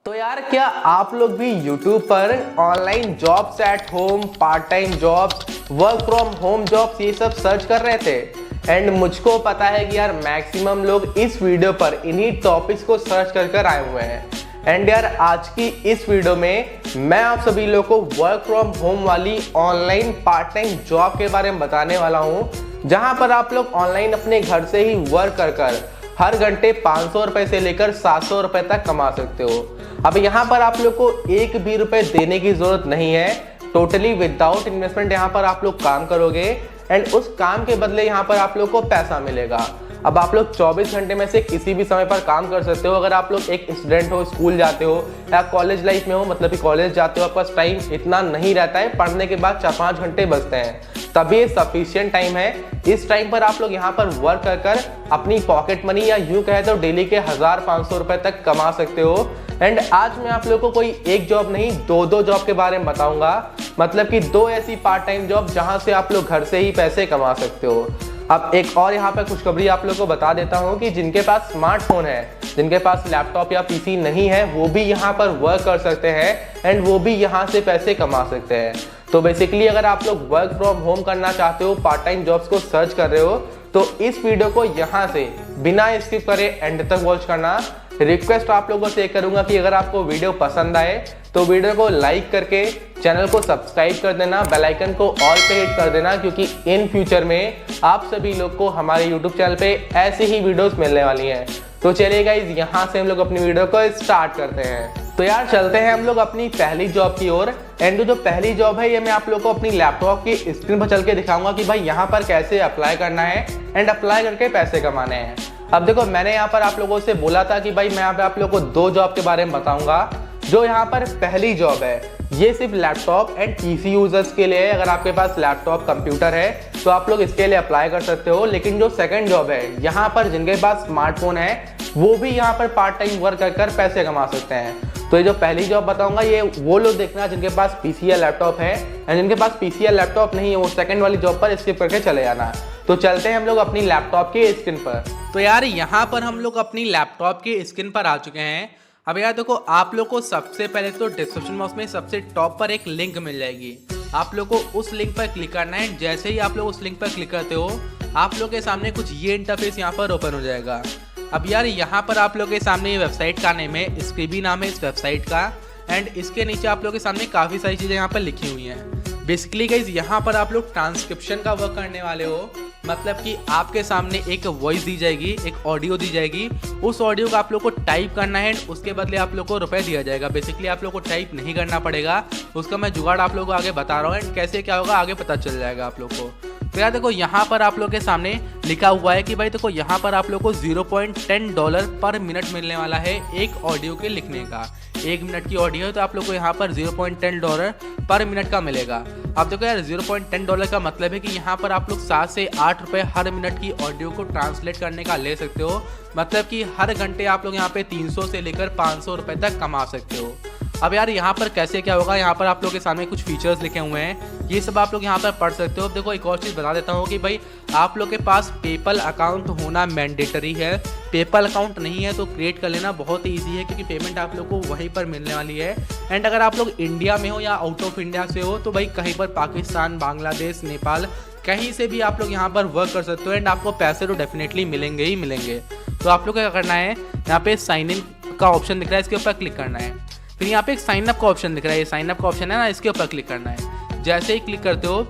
तो यार क्या आप लोग भी YouTube पर online jobs at home, part time jobs, work from home jobs ये सब सर्च कर रहे थे। एंड मुझको पता है कि यार मैक्सिमम लोग इस वीडियो पर इन्हीं टॉपिक्स को सर्च कर आए हुए हैं। एंड यार आज की इस वीडियो में मैं आप सभी लोगों को वर्क फ्रॉम होम वाली ऑनलाइन पार्ट टाइम जॉब के बारे में बताने वाला हूँ, जहाँ पर आप लोग ऑनलाइन अपने घर से ही वर्क कर हर घंटे 500 रुपए से लेकर 700 रुपए तक कमा सकते हो। अब यहाँ पर आप लोग को एक भी रुपए देने की जरूरत नहीं है, टोटली विदाउट इन्वेस्टमेंट यहाँ पर आप लोग काम करोगे एंड उस काम के बदले यहाँ पर आप लोग को पैसा मिलेगा। अब आप लोग 24 घंटे में से किसी भी समय पर काम कर सकते हो। अगर आप लोग एक स्टूडेंट हो, स्कूल जाते हो या कॉलेज लाइफ में हो, मतलब कि कॉलेज जाते हो, आपका टाइम इतना नहीं रहता है, पढ़ने के बाद 4-5 घंटे बचते हैं, तभी ये सफिशिएंट टाइम है। इस टाइम पर आप लोग यहाँ पर वर्क कर अपनी पॉकेट मनी या यूं कहे तो डेली के 1500 रुपए तक कमा सकते हो। एंड आज मैं आप लोग को कोई एक जॉब नहीं, दो जॉब के बारे में बताऊंगा, मतलब कि 2 ऐसी पार्ट टाइम जॉब जहां से आप लोग घर से ही पैसे कमा सकते हो। अब एक और यहाँ पे खुशखबरी आप लोग को बता देता हूँ कि जिनके पास स्मार्टफोन है, जिनके पास लैपटॉप या पीसी नहीं है, वो भी यहाँ पर वर्क कर सकते हैं एंड वो भी यहाँ से पैसे कमा सकते हैं। तो बेसिकली अगर आप लोग वर्क फ्रॉम होम करना चाहते हो, पार्ट टाइम जॉब्स को सर्च कर रहे हो, तो इस वीडियो को यहाँ से बिना स्किप करे एंड तक वॉच करना। रिक्वेस्ट आप लोगों से करूंगा कि अगर आपको वीडियो पसंद आए तो वीडियो को लाइक करके चैनल को सब्सक्राइब कर देना, बेल आइकन को ऑल पे हिट कर देना, क्योंकि इन फ्यूचर में आप सभी लोग को हमारे यूट्यूब चैनल पे ऐसी ही वीडियोस मिलने वाली हैं। तो चलिए गाइज यहाँ से हम लोग अपनी वीडियो को स्टार्ट करते हैं। तो यार चलते हैं हम लोग अपनी पहली जॉब की ओर। एंड जो पहली जॉब है ये मैं आप लोग को अपनी लैपटॉप की स्क्रीन पर चल के दिखाऊंगा कि भाई यहाँ पर कैसे अप्लाई करना है एंड अप्लाई करके पैसे कमाने हैं। अब देखो, मैंने यहाँ पर आप लोगों से बोला था कि भाई मैं यहाँ पे आप लोगों को 2 जॉब के बारे में बताऊंगा। जो यहाँ पर पहली जॉब है ये सिर्फ लैपटॉप एंड पीसी यूजर्स के लिए है। अगर आपके पास लैपटॉप कंप्यूटर है तो आप लोग इसके लिए अप्लाई कर सकते हो। लेकिन जो सेकंड जॉब है यहाँ पर जिनके पास स्मार्टफोन है वो भी यहाँ पर पार्ट टाइम वर्क कर पैसे कमा सकते हैं। तो ये जो पहली जॉब बताऊंगा ये वो लोग देखना जिनके पास पीसी या लैपटॉप है, एंड जिनके पास पीसी या लैपटॉप नहीं है वो सेकंड वाली जॉब पर स्किप करके चले जाना। तो चलते हैं हम लोग अपनी लैपटॉप की स्क्रीन पर। तो यार यहाँ पर हम लोग अपनी लैपटॉप की स्क्रीन पर आ चुके हैं। अब यार देखो, आप लोग को सबसे पहले तो डिस्क्रिप्शन बॉक्स में सबसे टॉप पर एक लिंक मिल जाएगी। आप लोग को उस लिंक पर क्लिक करना है। जैसे ही आप लोग उस लिंक पर क्लिक करते हो आप लोग के सामने कुछ ये इंटरफेस यहाँ पर ओपन हो जाएगा। अब यार यहाँ पर आप लोग के सामने ये वेबसाइट का नेम है, स्क्रीबी नाम है इस वेबसाइट का। एंड इसके नीचे आप लोग के सामने काफ़ी सारी चीज़ें यहाँ पर लिखी हुई हैं। बेसिकली गाइस यहाँ पर आप लोग ट्रांसक्रिप्शन का वर्क करने वाले हो, मतलब कि आपके सामने एक वॉइस दी जाएगी, एक ऑडियो दी जाएगी, उस ऑडियो को आप लोग को टाइप करना है, उसके बदले आप लोग को रुपए दिया जाएगा। बेसिकली आप लोग को टाइप नहीं करना पड़ेगा, उसका मैं जुगाड़ आप लोग को आगे बता रहा हूँ एंड कैसे क्या होगा आगे पता चल जाएगा आप लोग को। तो यार देखो, यहाँ पर आप लोग के सामने लिखा हुआ है कि भाई देखो यहाँ पर आप लोग को $0.10 पर मिनट मिलने वाला है एक ऑडियो के लिखने का। 1 मिनट की ऑडियो है तो आप लोग को यहाँ पर $0.10 पर मिनट का मिलेगा। अब देखो यार, $0.10 का मतलब है कि यहाँ पर आप लोग 7 से 8 रुपये हर मिनट की ऑडियो को ट्रांसलेट करने का ले सकते हो। मतलब कि हर घंटे आप लोग यहाँ पे 300 से लेकर 500 रुपये तक कमा सकते हो। अब यार यहाँ पर कैसे क्या होगा, यहाँ पर आप लोग के सामने कुछ फीचर्स लिखे हुए हैं, ये सब आप लोग यहाँ पर पढ़ सकते हो। अब देखो, एक और चीज़ बता देता हूँ कि भाई आप लोग के पास पेपल अकाउंट होना मैंडेटरी है। पेपल अकाउंट नहीं है तो क्रिएट कर लेना, बहुत ही ईजी है, क्योंकि पेमेंट आप लोग को वहीं पर मिलने वाली है। एंड अगर आप लोग इंडिया में हो या आउट ऑफ इंडिया से हो तो भाई कहीं पर पाकिस्तान, बांग्लादेश, नेपाल, कहीं से भी आप लोग यहाँ पर वर्क कर सकते हो एंड आपको पैसे तो डेफिनेटली मिलेंगे ही मिलेंगे। तो आप लोग क्या करना है, यहाँ पे साइन इन का ऑप्शन दिख रहा है, इसके ऊपर क्लिक करना है। फिर यहाँ पे एक साइन अप का ऑप्शन दिख रहा है, ये साइन अप का ऑप्शन है ना, इसके ऊपर क्लिक करना है। जैसे ही क्लिक करते हो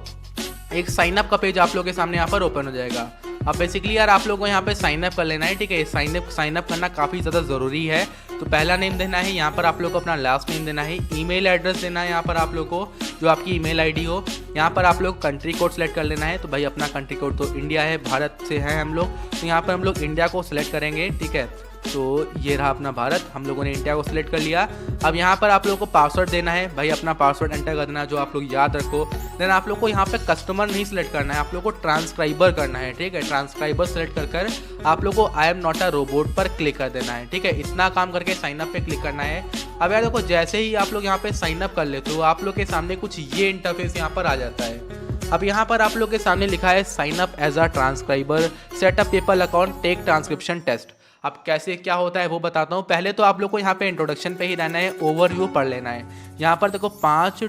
एक साइन अप का पेज आप लोग के सामने यहाँ पर ओपन हो जाएगा। अब बेसिकली यार आप लोगों को यहाँ पे साइन अप कर लेना है, ठीक है। साइन अप करना काफ़ी ज़्यादा ज़रूरी है। तो पहला नेम देना है, यहाँ पर आप लोग को अपना लास्ट नेम देना है, ईमेल एड्रेस देना है यहाँ पर आप लोग को, जो आपकी ईमेल आईडी हो। यहाँ पर आप लोग कंट्री कोड सेलेक्ट कर लेना है। तो भाई अपना कंट्री कोड तो इंडिया है, भारत से है हम लोग, तो यहाँ पर हम लोग इंडिया को सिलेक्ट करेंगे, ठीक है। तो ये रहा अपना भारत, हम लोगों ने इंडिया को सिलेक्ट कर लिया। अब यहाँ पर आप लोगों को पासवर्ड देना है, भाई अपना पासवर्ड एंटर कर देना जो आप लोग याद रखो। देन आप लोग को यहाँ पे कस्टमर नहीं सिलेक्ट करना है, आप लोग को ट्रांसक्राइबर करना है, ठीक है। ट्रांसक्राइबर सेलेक्ट कर आप लोग को I am not a robot पर क्लिक कर देना है, ठीक है। इतना काम करके साइन अप पे क्लिक करना है। अब यार देखो, जैसे ही आप लोग यहाँ पे साइन अप कर लेते हो आप लोग के सामने कुछ ये इंटरफेस यहाँ पर आ जाता है। अब यहाँ पर आप लोग के सामने लिखा है sign up as a transcriber, set up PayPal account, take transcription test. अब कैसे क्या होता है वो बताता हूँ। पहले तो आप लोग को यहाँ पे इंट्रोडक्शन पे ही रहना है, ओवरव्यू पढ़ लेना है। यहाँ पर देखो $5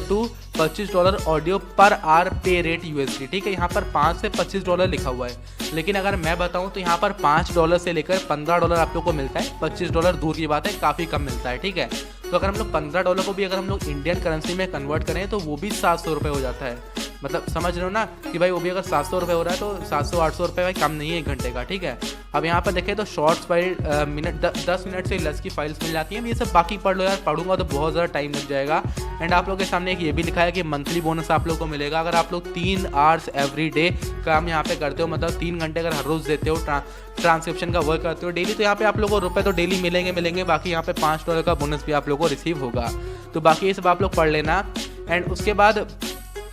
to $25 ऑडियो पर आवर पे रेट USD, ठीक है। यहाँ पर $5 से $25 लिखा हुआ है, लेकिन अगर मैं बताऊँ तो यहाँ पर $5 से लेकर $15 आप लोग को मिलता है। $25 दूर की बात है, काफ़ी कम मिलता है, ठीक है। तो अगर हम लोग $15 को भी अगर हम लोग इंडियन करेंसी में कन्वर्ट करें तो वो भी 700 रुपये हो जाता है। मतलब समझ रहे हो ना कि भाई वो भी अगर 700 रुपये हो रहा है तो 700-800 रुपये भाई कम नहीं है 1 घंटे का, ठीक है। अब यहाँ पर देखें तो शॉर्ट्स फाइल 10 मिनट से लेस की फाइल्स मिल जाती हैं। ये सब बाकी पढ़ लो यार, पढ़ूंगा तो बहुत ज़्यादा टाइम लग जाएगा। एंड आप लोग के सामने एक ये भी लिखा है कि मंथली बोनस आप लोग को मिलेगा अगर आप लोग 3 आवर्स एवरी डे काम यहाँ पे करते हो, मतलब 3 घंटे अगर हर रोज़ देते हो ट्रांसक्रिप्शन का वर्क करते हो डेली, तो यहाँ पे आप लोगों को रुपये तो डेली मिलेंगे। बाकी यहाँ पे $5 का बोनस भी आप लोगों को रिसीव होगा। तो बाकी ये सब आप लोग पढ़ लेना। एंड उसके बाद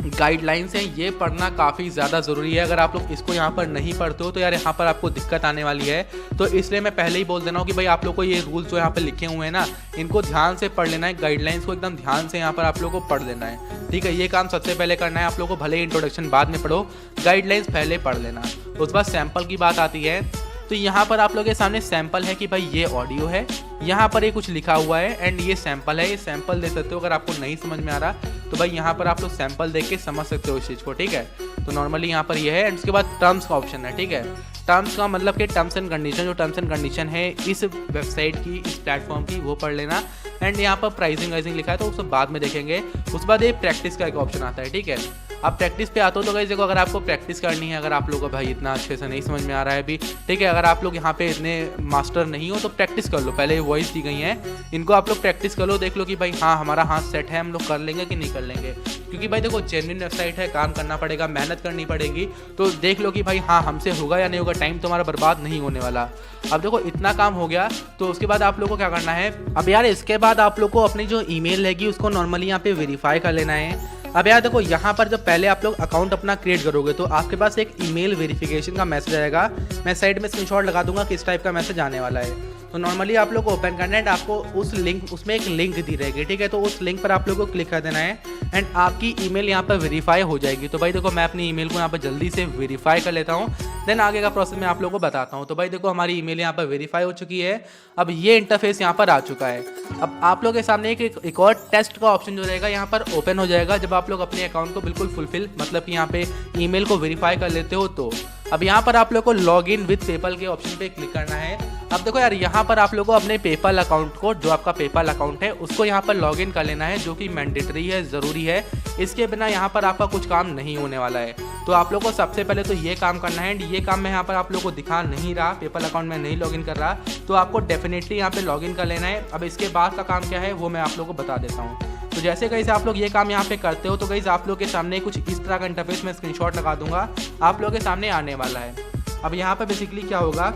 गाइडलाइंस हैं, ये पढ़ना काफ़ी ज़्यादा ज़रूरी है। अगर आप लोग इसको यहाँ पर नहीं पढ़ते हो तो यार यहाँ पर आपको दिक्कत आने वाली है। तो इसलिए मैं पहले ही बोल देना हूँ कि भाई आप लोग को ये रूल्स जो यहाँ पर लिखे हुए हैं ना, इनको ध्यान से पढ़ लेना है। गाइडलाइंस को एकदम ध्यान से यहाँ पर आप लोग को पढ़ लेना है, ठीक है। ये काम सबसे पहले करना है आप लोग को, भले ही इंट्रोडक्शन बाद में पढ़ो, गाइडलाइंस पहले पढ़ लेना। उसके बाद सैम्पल की बात आती है, तो यहाँ पर आप लोग के सामने सैंपल है कि भाई ये ऑडियो है, यहाँ पर ये कुछ लिखा हुआ है एंड ये सैंपल है। ये सैंपल दे सकते हो, अगर आपको नहीं समझ में आ रहा तो भाई यहाँ पर आप लोग सैंपल देख के समझ सकते हो इस चीज़ को, ठीक है। तो नॉर्मली यहाँ पर ये है। एंड उसके बाद टर्म्स का ऑप्शन है, ठीक है। टर्म्स का मतलब कि टर्म्स एंड कंडीशन, जो टर्म्स एंड कंडीशन है इस वेबसाइट की, इस प्लेटफॉर्म की, वो पढ़ लेना। एंड यहाँ पर प्राइसिंग वाइजिंग लिखा है तो उसको बाद में देखेंगे। उसके बाद ये प्रैक्टिस का एक ऑप्शन आता है, ठीक है। अब प्रैक्टिस पे आता हो तो गाइस देखो, अगर आपको प्रैक्टिस करनी है, अगर आप लोगों को भाई इतना अच्छे से नहीं समझ में आ रहा है अभी, ठीक है, अगर आप लोग यहाँ पे इतने मास्टर नहीं हो तो प्रैक्टिस कर लो। पहले वॉइस दी गई है, इनको आप लोग प्रैक्टिस कर लो, देख लो कि भाई हाँ हमारा हाथ सेट है, हम लोग कर लेंगे कि नहीं कर लेंगे। क्योंकि भाई देखो जेन्युइन वेबसाइट है, काम करना पड़ेगा, मेहनत करनी पड़ेगी, तो देख लो कि भाई हाँ हमसे होगा या नहीं होगा, टाइम तुम्हारा बर्बाद नहीं होने वाला। अब देखो इतना काम हो गया, तो उसके बाद आप लोग को क्या करना है, अब यार इसके बाद आप लोग को अपनी जो ईमेल रहेगी उसको नॉर्मली यहाँ पे वेरीफाई कर लेना है। अब यार देखो यहाँ पर जब पहले आप लोग अकाउंट अपना क्रिएट करोगे तो आपके पास एक ईमेल वेरिफिकेशन का मैसेज आएगा। मैं साइड में स्क्रीनशॉट लगा दूंगा किस टाइप का मैसेज आने वाला है। तो नॉर्मली आप लोग को ओपन करना है, आपको उस लिंक, उसमें एक लिंक दी रहेगी, ठीक है। तो उस लिंक पर आप लोग को क्लिक कर देना है एंड आपकी ईमेल यहाँ पर वेरीफाई हो जाएगी। तो भाई देखो मैं अपनी ईमेल को यहाँ पर जल्दी से वेरीफाई कर लेता हूँ, देन आगे का प्रोसेस मैं आप लोगों को बताता हूँ। तो भाई देखो हमारी ईमेल यहाँ पर वेरीफाई हो चुकी है। अब ये इंटरफेस यहाँ पर आ चुका है। अब आप लोग के सामने एक और टेस्ट का ऑप्शन जो रहेगा यहाँ पर ओपन हो जाएगा जब आप लोग अपने अकाउंट को बिल्कुल फुलफिल, मतलब कि यहाँ पे ईमेल को वेरीफाई कर लेते हो। तो अब यहाँ पर आप लोग को लॉग इन विद पेपल के ऑप्शन पे क्लिक करना है। अब देखो यार यहाँ पर आप लोग को अपने पेपल अकाउंट को, जो आपका पेपल अकाउंट है उसको यहाँ पर लॉग इन कर लेना है, जो कि मैंडेटरी है, ज़रूरी है। इसके बिना यहाँ पर आपका कुछ काम नहीं होने वाला है। तो आप लोग को सबसे पहले तो ये काम करना है। एंड ये काम मैं यहाँ पर आप लोग को दिखा नहीं रहा, पेपल अकाउंट में नहीं लॉगिन कर रहा, तो आपको डेफिनेटली यहाँ पे लॉगिन कर लेना है। अब इसके बाद का काम क्या है वो मैं आप लोग को बता देता हूँ। तो जैसे गाइस आप लोग ये काम यहाँ पे करते हो तो गाइस आप लोग के सामने कुछ इस तरह का इंटरफेस में स्क्रीनशॉट लगा दूंगा, आप लोग के सामने आने वाला है। अब यहाँ पर बेसिकली क्या होगा,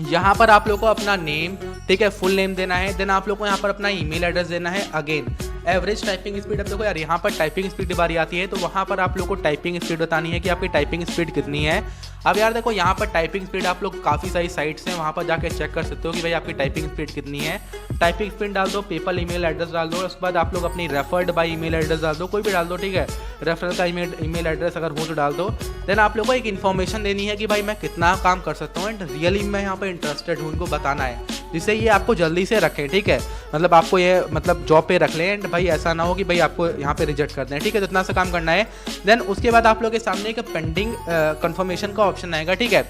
यहाँ पर आप लोग को अपना नेम, ठीक है, फुल नेम देना है। देन आप लोग को यहाँ पर अपना ईमेल एड्रेस देना है। अगेन एवरेज टाइपिंग स्पीड, अब देखो यार यहाँ पर टाइपिंग स्पीड की बारी आती है तो वहाँ पर आप लोग को टाइपिंग स्पीड बतानी है कि आपकी टाइपिंग स्पीड कितनी है। अब यार देखो यहाँ पर टाइपिंग स्पीड आप लोग काफ़ी सारी साइट्स हैं, वहाँ पर जाकर चेक कर सकते हो कि भाई आपकी टाइपिंग स्पीड कितनी है। टाइपिंग स्पीड डाल दो, पेपल ईमेल एड्रेस डाल दो, उसके बाद आप लोग अपनी रेफर्ड बाय ईमेल एड्रेस डाल दो, कोई भी डाल दो, ठीक है। रेफरल का ईमेल एड्रेस अगर हो तो डाल दो। देन आप लोग को एक इन्फॉर्मेशन देनी है कि भाई मैं कितना काम कर सकता हूँ एंड रियली मैं यहाँ पर इंटरेस्टेड हूँ, उनको बताना है, जिससे ये आपको जल्दी से रखें, ठीक है। मतलब आपको ये मतलब जॉब पे रख लें एंड भाई ऐसा ना हो कि भाई आपको यहाँ पे रिजेक्ट कर दें, ठीक है। तो इतना सा काम करना है। देन उसके बाद आप लोग के सामने एक पेंडिंग कंफर्मेशन का ऑप्शन आएगा, ठीक है।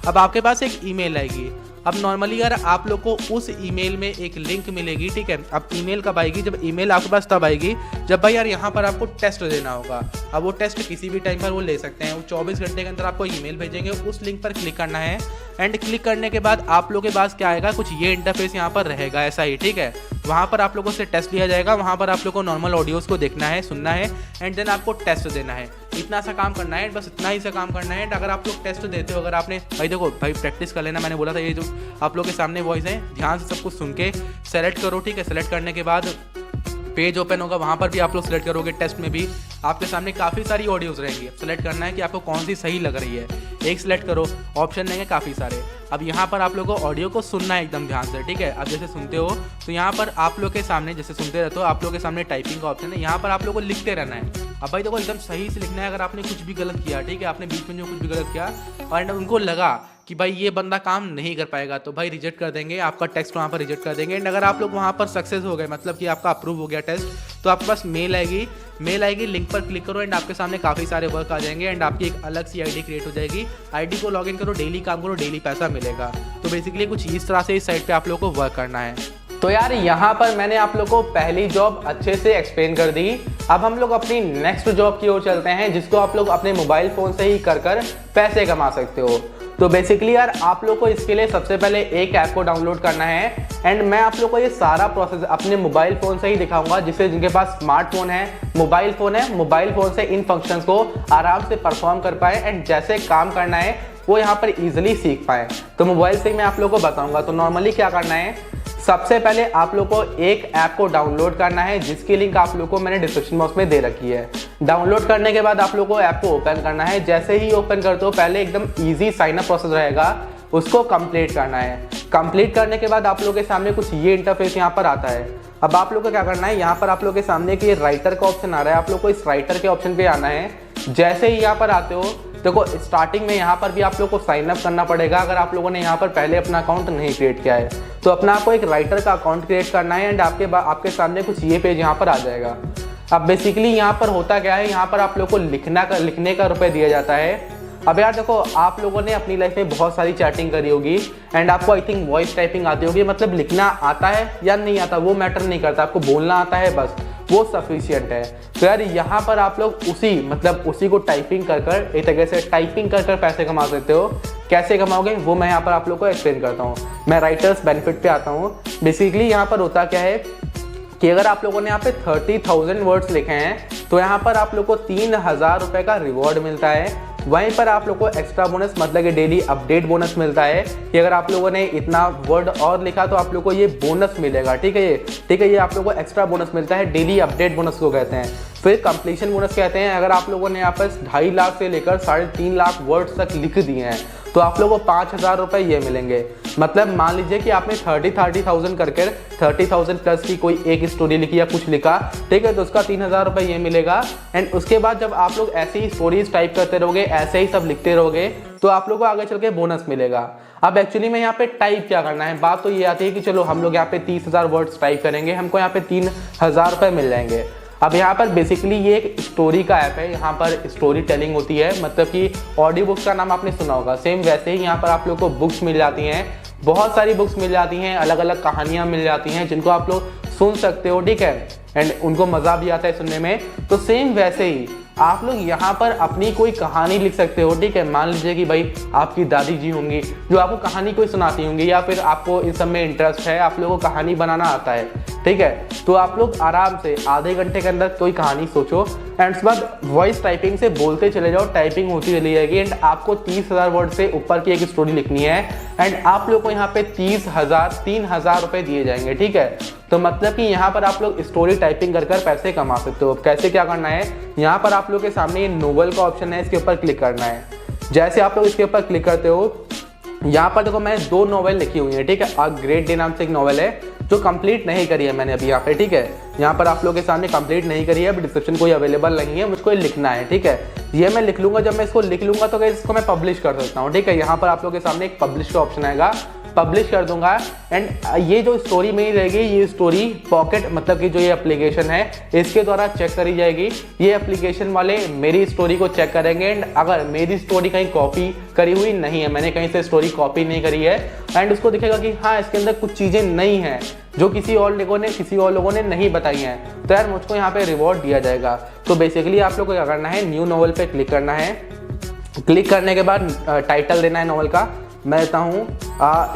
अब आपके पास एक ईमेल आएगी। अब नॉर्मली यार आप लोग को उस ईमेल में एक लिंक मिलेगी, ठीक है। अब ईमेल कब आएगी, जब ईमेल आपके पास तब आएगी जब भाई यार यहाँ पर आपको टेस्ट देना होगा। अब वो टेस्ट किसी भी टाइम पर वो ले सकते हैं, वो 24 घंटे के अंदर आपको ईमेल भेजेंगे, उस लिंक पर क्लिक करना है। एंड क्लिक करने के बाद आप लोग के पास क्या आएगा, कुछ ये इंटरफेस यहाँ पर रहेगा ऐसा ही, ठीक है। वहाँ पर आप लोगों से टेस्ट लिया जाएगा, वहाँ पर आप लोग को नॉर्मल ऑडियोज़ को देखना है, सुनना है एंड देन आपको टेस्ट देना है। इतना सा काम करना है, बस इतना ही सा काम करना है। अगर आप लोग टेस्ट देते हो, अगर आपने भाई देखो भाई प्रैक्टिस कर लेना, मैंने बोला था ये जो आप लोग के सामने वॉइस है, ध्यान से सब कुछ सुन के सेलेक्ट करो, ठीक है। सेलेक्ट करने के बाद पेज ओपन होगा, वहाँ पर भी आप लोग सेलेक्ट करोगे। टेस्ट में भी आपके सामने काफ़ी सारी ऑडियोज़ रहेंगी, सेलेक्ट करना है कि आपको कौन सी सही लग रही है, एक सेलेक्ट करो, ऑप्शन देंगे काफ़ी सारे। अब यहाँ पर आप लोगों को ऑडियो को सुनना है एकदम ध्यान से, ठीक है। अब जैसे सुनते हो तो यहाँ पर आप लोग के सामने, जैसे सुनते रहते हो, आप लोग के सामने टाइपिंग का ऑप्शन है, यहाँ पर आप लोग को लिखते रहना है। अब भाई देखो एकदम सही से लिखना है। अगर आपने कुछ भी गलत किया, ठीक है, आपने बीच में जो कुछ भी गलत किया और उनको लगा कि भाई ये बंदा काम नहीं कर पाएगा, तो भाई रिजेक्ट कर देंगे, आपका टेक्स्ट वहाँ पर रिजेक्ट कर देंगे। एंड अगर आप लोग वहाँ पर सक्सेस हो गए, मतलब कि आपका अप्रूव हो गया टेस्ट, तो आपके पास मेल आएगी, लिंक पर क्लिक करो एंड आपके सामने काफ़ी सारे वर्क आ जाएंगे एंड आपकी एक अलग सी आईडी क्रिएट हो जाएगी। आईडी को लॉगिन करो, डेली काम करो, डेली पैसा मिलेगा। तो बेसिकली कुछ इस तरह से इस साइट पे आप लोगों को वर्क करना है। तो यार यहाँ पर मैंने आप लोग को पहली जॉब अच्छे से एक्सप्लेन कर दी। अब हम लोग अपनी नेक्स्ट जॉब की ओर चलते हैं, जिसको आप लोग अपने मोबाइल फ़ोन से ही कर पैसे कमा सकते हो। तो बेसिकली यार आप लोग को इसके लिए सबसे पहले एक ऐप को डाउनलोड करना है एंड मैं आप लोग को ये सारा प्रोसेस अपने मोबाइल फ़ोन से ही दिखाऊंगा, जिससे जिनके पास स्मार्टफोन है, मोबाइल फ़ोन से इन फंक्शंस को आराम से परफॉर्म कर पाए एंड जैसे काम करना है वो यहाँ पर ईजिली सीख पाए। तो मोबाइल से मैं आप लोग को बताऊँगा। तो नॉर्मली क्या करना है, सबसे पहले आप लोग को एक ऐप को डाउनलोड करना है, जिसकी लिंक आप लोग को मैंने डिस्क्रिप्शन बॉक्स में दे रखी है। डाउनलोड करने के बाद आप लोग को ऐप को ओपन करना है। जैसे ही ओपन करते हो पहले एकदम इजी साइन अप प्रोसेस रहेगा, उसको कंप्लीट करना है। कंप्लीट करने के बाद आप लोग के सामने कुछ ये इंटरफेस यहाँ पर आता है। अब आप लोग को क्या करना है, यहाँ पर आप लोग के सामने कि राइटर का ऑप्शन आ रहा है, आप लोग को इस राइटर के ऑप्शन पे आना है। जैसे ही यहाँ पर आते हो देखो स्टार्टिंग में यहाँ पर भी आप लोग को साइन अप करना पड़ेगा, अगर आप लोगों ने यहाँ पर पहले अपना अकाउंट नहीं क्रिएट किया है तो अपना आपको एक राइटर का अकाउंट क्रिएट करना है एंड आपके सामने कुछ ये पेज यहाँ पर आ जाएगा। अब बेसिकली यहाँ पर होता क्या है, यहाँ पर आप लोग को लिखने का रुपये दिया जाता है। अब यार देखो आप लोगों ने अपनी लाइफ में बहुत सारी चैटिंग करी होगी एंड आपको आई थिंक वॉइस टाइपिंग आती होगी, मतलब लिखना आता है या नहीं आता वो मैटर नहीं करता, आपको बोलना आता है बस, वो सफिशिएंट है। तो यार यहाँ पर आप लोग उसी को टाइपिंग कर एक तरीके से टाइपिंग कर पैसे कमा सकते हो। कैसे कमाओगे वो मैं यहाँ पर आप लोग को एक्सप्लेन करता हूँ। मैं राइटर्स बेनिफिट पे आता हूँ। बेसिकली यहाँ पर होता क्या है कि अगर आप लोगों ने यहाँ पे 30,000 वर्ड्स लिखे हैं तो यहाँ पर आप लोग को 3,000 रुपये का रिवॉर्ड मिलता है। वहीं पर आप लोग को एक्स्ट्रा बोनस मतलब कि डेली अपडेट बोनस मिलता है कि अगर आप लोगों ने इतना वर्ड और लिखा तो आप लोग को ये बोनस मिलेगा। ठीक है, ये आप लोग को एक्स्ट्रा बोनस मिलता है, डेली अपडेट बोनस को कहते हैं। फिर कंप्लीशन बोनस कहते हैं, अगर आप लोगों ने यहाँ पर 2.5 लाख से लेकर 3.5 लाख वर्ड्स तक लिख दिए हैं तो आप लोगों को 5,000 रुपये ये मिलेंगे। मतलब मान लीजिए कि आपने 30,000 करके 30,000 प्लस की कोई एक स्टोरी लिखी या कुछ लिखा, ठीक है, तो उसका 3,000 रुपये ये मिलेगा। एंड उसके बाद जब आप लोग ऐसे ही स्टोरीज टाइप करते रहोगे, ऐसे ही सब लिखते रहोगे तो आप लोग को आगे चल के बोनस मिलेगा। अब एक्चुअली में यहाँ पे टाइप क्या करना है, बात तो ये आती है कि चलो हम लोग यहाँ पे 30,000 वर्ड्स टाइप करेंगे, हमको यहाँ पे 3,000 रुपये मिल जाएंगे। अब यहाँ पर बेसिकली ये एक स्टोरी का ऐप है, यहाँ पर स्टोरी टेलिंग होती है, मतलब कि ऑडियो बुक्स का नाम आपने सुना होगा, सेम वैसे ही यहाँ पर आप लोग को बुक्स मिल जाती हैं, बहुत सारी बुक्स मिल जाती हैं, अलग अलग कहानियाँ मिल जाती हैं जिनको आप लोग सुन सकते हो। ठीक है, एंड उनको मज़ा भी आता है सुनने में। तो सेम वैसे ही आप लोग यहाँ पर अपनी कोई कहानी लिख सकते हो। ठीक है, मान लीजिए कि भाई आपकी दादी जी होंगी जो आपको कहानी कोई सुनाती होंगी, या फिर आपको इन सब में इंटरेस्ट है, आप लोगों को कहानी बनाना आता है, ठीक है, तो आप लोग आराम से आधे घंटे के अंदर कोई कहानी सोचो एंड उसके बाद वॉइस टाइपिंग से बोलते चले जाओ, टाइपिंग होती चली जाएगी एंड आपको 30,000 वर्ड से ऊपर की एक स्टोरी लिखनी है एंड आप लोग को यहाँ पे 3,000 रुपये दिए जाएंगे। ठीक है, तो मतलब कि यहाँ पर आप लोग स्टोरी टाइपिंग कर पैसे कमा सकते हो। कैसे क्या करना है, यहाँ पर आप लोग के सामने ये नोवेल का ऑप्शन है, इसके ऊपर क्लिक करना है। जैसे आप लोग इसके ऊपर क्लिक करते हो, यहाँ पर देखो मैंने 2 नोवेल लिखी हुई है। ठीक है, अ ग्रेट डे नाम से एक नोवेल है जो कंप्लीट नहीं करी है मैंने अभी यहाँ पे। ठीक है, यहाँ पर आप लोग के सामने कंप्लीट नहीं करी है, डिस्क्रिप्शन कोई अवेलेबल नहीं है, मुझको ये लिखना है। ठीक है, ये मैं लिख लूँगा, जब मैं इसको लिख लूँगा तो इसको मैं पब्लिश कर सकता हूँ। ठीक है, यहाँ पर आप लोग के सामने एक पब्लिश का ऑप्शन आएगा, पब्लिश कर दूंगा एंड ये जो स्टोरी मेरी रहेगी, ये स्टोरी पॉकेट मतलब कि जो ये एप्लीकेशन है इसके द्वारा चेक करी जाएगी। ये एप्लीकेशन वाले मेरी स्टोरी को चेक करेंगे एंड अगर मेरी स्टोरी कहीं कॉपी करी हुई नहीं है, मैंने कहीं से स्टोरी कॉपी नहीं करी है, एंड उसको दिखेगा कि हाँ इसके अंदर कुछ चीज़ें नहीं हैं जो किसी और लोगों ने नहीं बताई हैं, तो यार मुझको यहाँ पे रिवॉर्ड दिया जाएगा। तो बेसिकली आप लोग को क्या करना है, न्यू नॉवल पे क्लिक करना है। क्लिक करने के बाद टाइटल देना है नॉवल का, मैं देता हूँ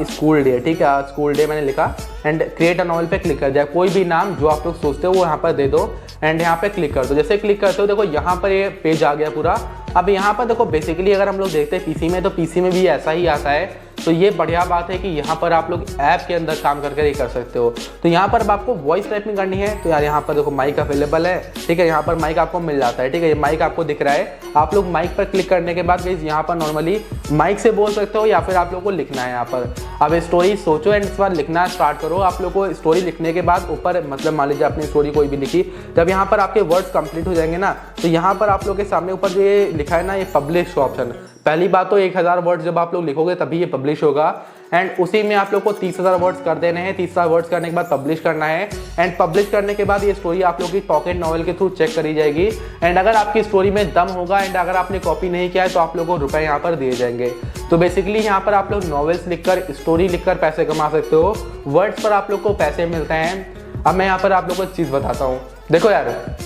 स्कूल डे। ठीक है, स्कूल डे मैंने लिखा एंड क्रिएट अ नॉवल पे क्लिक कर दिया। कोई भी नाम जो आप लोग सोचते हो वो यहाँ पर दे दो एंड यहाँ पे क्लिक कर दो। जैसे क्लिक करते हो देखो यहाँ पर ये पेज आ गया पूरा। अब यहाँ पर देखो बेसिकली अगर हम लोग देखते हैं पीसी में, तो पीसी में भी ऐसा ही आता है। तो ये बढ़िया बात है कि यहाँ पर आप लोग ऐप के अंदर काम करके ही कर सकते हो। तो यहाँ पर अब आपको वॉइस टाइपिंग करनी है तो यार यहाँ पर देखो माइक अवेलेबल है, ठीक है, यहाँ पर माइक आपको मिल जाता है, ठीक है, ये माइक आपको दिख रहा है। आप लोग माइक पर क्लिक करने के बाद गाइस यहाँ पर नॉर्मली माइक से बोल सकते हो या फिर आप लोग को लिखना है यहाँ पर। अब स्टोरी सोचो एंड इस बार लिखना स्टार्ट करो। आप लोग को स्टोरी लिखने के बाद ऊपर मतलब मान लीजिए अपनी स्टोरी कोई भी लिखी, जब यहाँ पर आपके वर्ड्स कंप्लीट हो जाएंगे ना तो यहाँ पर आप लोग के सामने ऊपर जो ये लिखा है ना ये पब्लिश ऑप्शन, पहली बात तो 1000 वर्ड्स जब आप लोग लिखोगे तभी ये पब्लिश होगा एंड उसी में आप लोग को 30,000 वर्ड्स कर देने हैं। 30,000 वर्ड्स करने के बाद पब्लिश करना है एंड पब्लिश करने के बाद ये स्टोरी आप लोग की पॉकेट नॉवेल के थ्रू चेक करी जाएगी एंड अगर आपकी स्टोरी में दम होगा एंड अगर आपने कॉपी नहीं किया है तो आप लोगों को रुपए यहाँ पर दिए जाएंगे। तो बेसिकली यहाँ पर आप लोग नॉवेल्स लिखकर स्टोरी लिखकर पैसे कमा सकते हो, वर्ड्स पर आप लोग को पैसे मिलते हैं। अब मैं यहाँ पर आप लोग को एक चीज़ बताता हूँ, देखो यार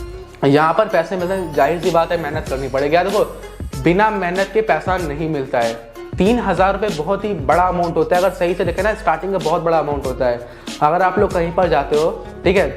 यहाँ पर पैसे मिलते हैं, जाहिर सी बात है मेहनत करनी पड़ेगी यार। देखो बिना मेहनत के पैसा नहीं मिलता है। 3,000 रुपये बहुत ही बड़ा अमाउंट होता है, अगर सही से देखें ना स्टार्टिंग का बहुत बड़ा अमाउंट होता है। अगर आप लोग कहीं पर जाते हो, ठीक है,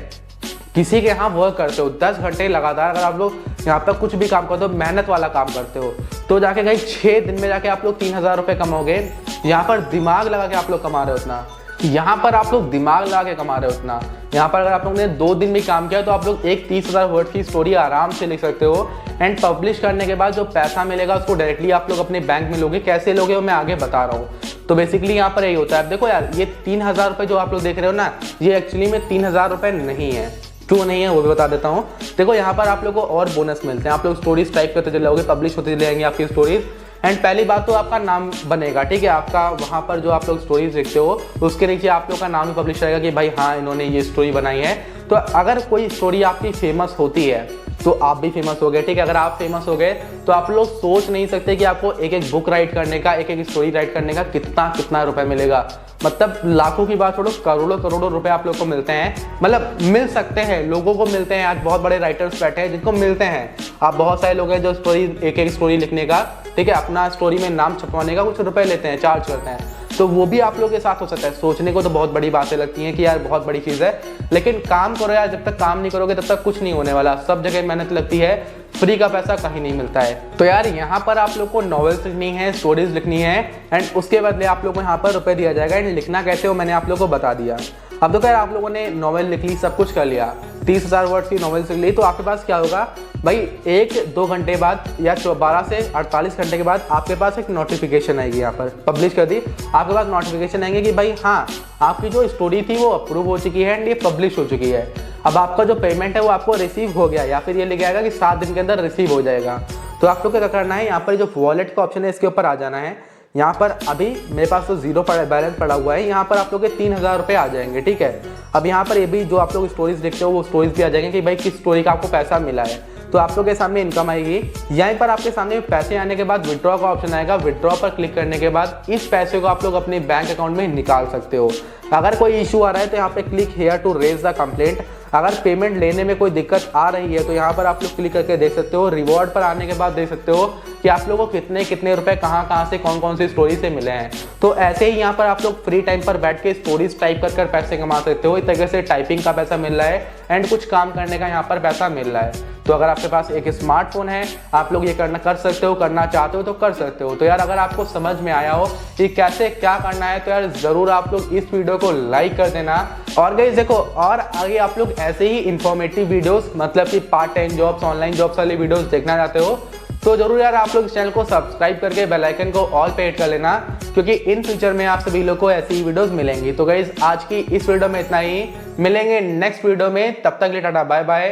किसी के यहाँ वर्क करते हो 10 घंटे लगातार, अगर आप लोग यहाँ पर कुछ भी काम करते हो मेहनत वाला काम करते हो तो जाके कहीं 6 दिन में जाके आप लोग 3,000 रुपये कमाओगे। यहाँ पर दिमाग लगा के आप लोग कमा रहे हो उतना, यहाँ पर आप लोग दिमाग लगा के कमा रहे हो उतना। यहाँ पर अगर आप लोगों ने 2 दिन भी काम किया तो आप लोग एक 30,000 वर्ड की स्टोरी आराम से लिख सकते हो एंड पब्लिश करने के बाद जो पैसा मिलेगा उसको डायरेक्टली आप लोग अपने बैंक में लोगे। कैसे लोगे वो मैं आगे बता रहा हूँ। तो बेसिकली यहाँ पर यही होता है। अब देखो यार ये 3,000 रुपये जो आप लोग देख रहे हो ना, ये एक्चुअली में 3,000 रुपये नहीं है। क्यों नहीं है वो भी बता देता हूँ। देखो यहाँ पर आप लोग को और बोनस मिलते हैं, आप लोग स्टोरीज टाइप करते चले जाओगे, पब्लिश होते चले जाएंगे आपकी स्टोरीज एंड पहली बात तो आपका नाम बनेगा, ठीक है, आपका वहाँ पर जो आप लोग स्टोरीज लिखते हो उसके नीचे आप लोग का नाम ही पब्लिश रहेगा कि भाई हाँ इन्होंने ये स्टोरी बनाई है। तो अगर कोई स्टोरी आपकी फेमस होती है तो आप भी फेमस हो गए, ठीक है। अगर आप फेमस हो गए तो आप लोग सोच नहीं सकते कि आपको एक एक बुक राइट करने का, एक एक स्टोरी राइट करने का कितना रुपए मिलेगा। मतलब लाखों की बात छोड़ो, करोड़ों रुपए आप लोग को मिलते हैं, मतलब मिल सकते हैं, लोगों को मिलते हैं। आज बहुत बड़े राइटर्स बैठे हैं जिनको मिलते हैं। आप बहुत सारे लोग हैं जो स्टोरी एक एक स्टोरी लिखने का, ठीक है, अपना स्टोरी में नाम छपवाने का कुछ रुपए लेते हैं, चार्ज करते हैं। तो वो भी आप लोगों के साथ हो सकता है। सोचने को तो बहुत बड़ी बातें लगती हैं कि यार बहुत बड़ी चीज़ है, लेकिन काम करो यार, जब तक काम नहीं करोगे तब तक कुछ नहीं होने वाला। सब जगह मेहनत लगती है, फ्री का पैसा कहीं नहीं मिलता है। तो यार यहाँ पर आप लोग को नॉवेल्स लिखनी है, स्टोरीज लिखनी है एंड उसके बदले आप लोग को यहाँ पर रुपए दिया जाएगा एंड लिखना कैसे हो मैंने आप लोग को बता दिया। अब तो खैर आप लोगों ने नॉवेल लिख ली, सब कुछ कर लिया, 30,000 वर्ड्स की नॉवेल लिख ली, तो आपके पास क्या होगा भाई 1-2 घंटे बाद या 12 से 48 घंटे के बाद आपके पास एक नोटिफिकेशन आएगी। यहाँ पर पब्लिश कर दी, आपके पास नोटिफिकेशन आएंगे कि भाई हाँ आपकी जो स्टोरी थी वो अप्रूव हो चुकी है एंड ये पब्लिश हो चुकी है। अब आपका जो पेमेंट है वो आपको रिसीव हो गया या फिर ये लिखा आएगा कि 7 दिन के अंदर रिसीव हो जाएगा। तो आप लोग क्या करना है, यहाँ पर जो वॉलेट का ऑप्शन है इसके ऊपर आ जाना है। यहाँ पर अभी मेरे पास तो 0 बैलेंस पड़ा हुआ है, यहाँ पर आप लोग के 3,000 रुपये आ जाएंगे, ठीक है। अब यहाँ पर ये भी जो आप लोग स्टोरीज लिखते हो वो स्टोरीज भी आ जाएंगे कि भाई किस स्टोरी का आपको पैसा मिला है। तो आप लोग के सामने इनकम आएगी, यहीं पर आपके सामने पैसे आने के बाद विड्रॉ का ऑप्शन आएगा। विड्रॉ पर क्लिक करने के बाद इस पैसे को आप लोग अपने बैंक अकाउंट में निकाल सकते हो। अगर कोई इशू आ रहा है तो यहाँ पे click here to raise the complaint. अगर पेमेंट लेने में कोई दिक्कत आ रही है तो यहाँ पर आप लोग क्लिक करके देख सकते हो। रिवॉर्ड पर आने के बाद देख सकते हो कि आप लोगों को कितने रुपए कहाँ से कौन सी स्टोरी से मिले हैं। तो ऐसे ही यहाँ पर आप लोग फ्री टाइम पर बैठ के स्टोरीज टाइप कर पैसे कमा सकते हो। इस तरीके से टाइपिंग का पैसा मिल रहा है एंड कुछ काम करने का यहाँ पर पैसा मिल रहा है। तो अगर आपके पास एक स्मार्टफोन है आप लोग ये कर सकते हो, करना चाहते हो तो कर सकते हो। तो यार अगर आपको समझ में आया हो कि कैसे क्या करना है तो यार जरूर आप लोग इस वीडियो को लाइक कर देना। और गाइस देखो और आगे आप लोग ऐसे ही इंफॉर्मेटिव वीडियोस मतलब कि part time jobs, online jobs वाली वीडियोस देखना चाहते हो तो जरूर यार आप लोग इस चैनल को सब्सक्राइब करके बेल आइकन को ऑल पे हिट कर लेना, क्योंकि इन फ्यूचर में आप सभी लोग को ऐसी ही वीडियोस मिलेंगी। तो गाइस आज की इस वीडियो में इतना ही, मिलेंगे नेक्स्ट वीडियो में, तब तक के लिए टाटा बाय बाय।